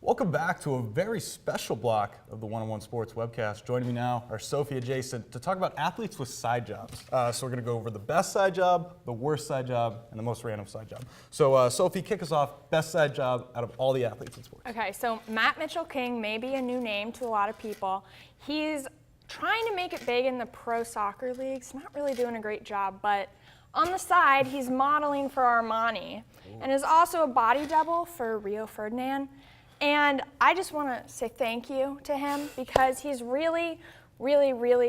Welcome back to a very special block of the One Sports Webcast. Joining me now are Sophie and Jason to talk about athletes with side jobs. So we're going to go over the best side job, the worst side job, and the most random side job. So Sophie, kick us off. Best side job out of all the athletes in sports. Okay, so Matt Mitchell-King may be a new name to a lot of people. He's trying to make it big in the pro soccer leagues. Not really doing a great job, but on the side, he's modeling for Armani and is also a body double for Rio Ferdinand. And I just want to say thank you to him because he's really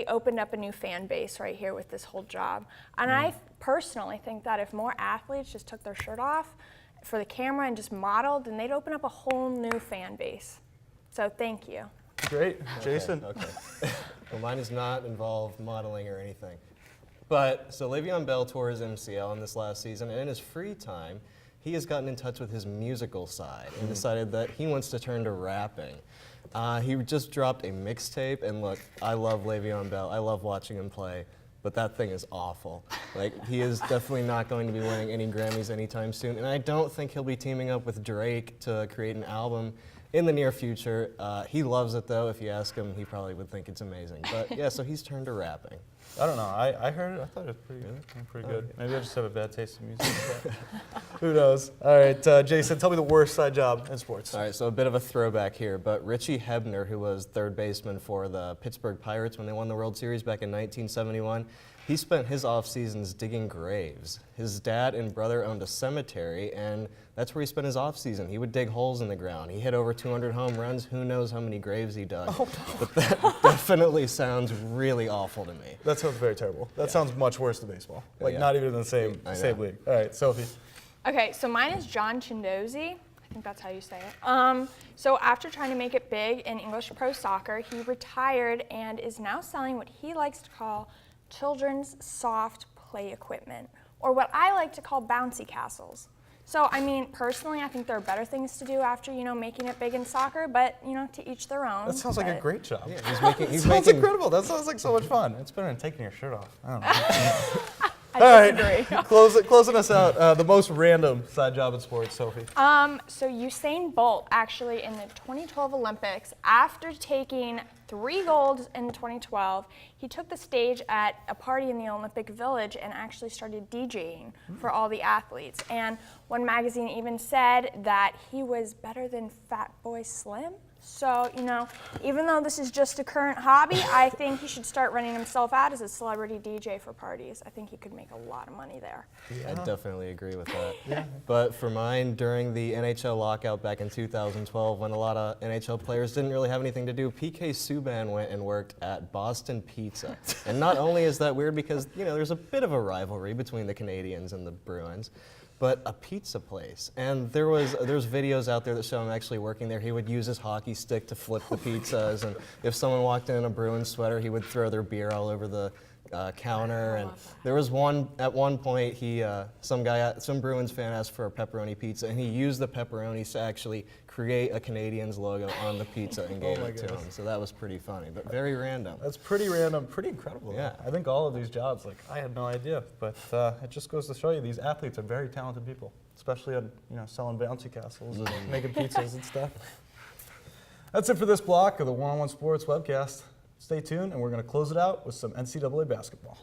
opened up a new fan base right here with this whole job. And I personally think that if more athletes just took their shirt off for the camera and just modeled, then they'd open up a whole new fan base. So thank you. Great. Jason? Okay. Well, mine does not involve modeling or anything. But, so Le'Veon Bell tore his MCL in this last season, and in his free time, he has gotten in touch with his musical side and decided that he wants to turn to rapping. He just dropped a mixtape, and look, I love Le'Veon Bell. I love watching him play, but that thing is awful. Like, he is definitely not going to be winning any Grammys anytime soon, and I don't think he'll be teaming up with Drake to create an album in the near future. He loves it, though. If you ask him, he probably would think it's amazing. But yeah, so he's turned to rapping. I don't know. I heard it. I thought it was pretty good. Maybe I just have a bad taste in music. But who knows? All right, Jason, tell me the worst side job in sports. All right, so a bit of a throwback here, but Richie Hebner, who was third baseman for the Pittsburgh Pirates when they won the World Series back in 1971, he spent his off seasons digging graves. His dad and brother owned a cemetery, and that's where he spent his off season. He would dig holes in the ground. He hit over 200 home runs. Who knows how many graves he dug? Oh, no. But that definitely sounds really awful to me. That sounds very terrible. That sounds much worse than baseball. Like not even in the same league. All right, Sophie. Okay, so mine is John Chindozi. I think that's how you say it. So after trying to make it big in English pro soccer, he retired and is now selling what he likes to call children's soft play equipment, or what I like to call bouncy castles. So, I mean, personally, I think there are better things to do after, making it big in soccer, but, to each their own. That sounds like a great job. Yeah, he's sounds incredible. That sounds like so much fun. It's better than taking your shirt off. I don't know. I disagree. Closing us out, the most random side job in sports, Sophie. So Usain Bolt, actually, in the 2012 Olympics, after taking 3 golds in 2012, he took the stage at a party in the Olympic Village and actually started DJing for all the athletes. And one magazine even said that he was better than Fatboy Slim. So, even though this is just a current hobby, I think he should start running himself out as a celebrity DJ for parties. I think he could make a lot of money there. Yeah. I definitely agree with that. But for mine, during the NHL lockout back in 2012, when a lot of NHL players didn't really have anything to do, PK Subban went and worked at Boston Pizza. And not only is that weird because, there's a bit of a rivalry between the Canadians and the Bruins, but a pizza place. And there's videos out there that show him actually working there. He would use his hockey stick to flip the pizzas, and if someone walked in a Bruins sweater, he would throw their beer all over the counter. And there was at one point, some Bruins fan asked for a pepperoni pizza, and he used the pepperonis to actually create a Canadians logo on the pizza and gave it to him. So that was pretty funny, but very random. That's pretty random, pretty incredible. Yeah. I think all of these jobs, I had no idea, but it just goes to show you these athletes are very talented people, especially on, selling bouncy castles and making pizzas and stuff. That's it for this block of the One Sports Webcast. Stay tuned, and we're going to close it out with some NCAA basketball.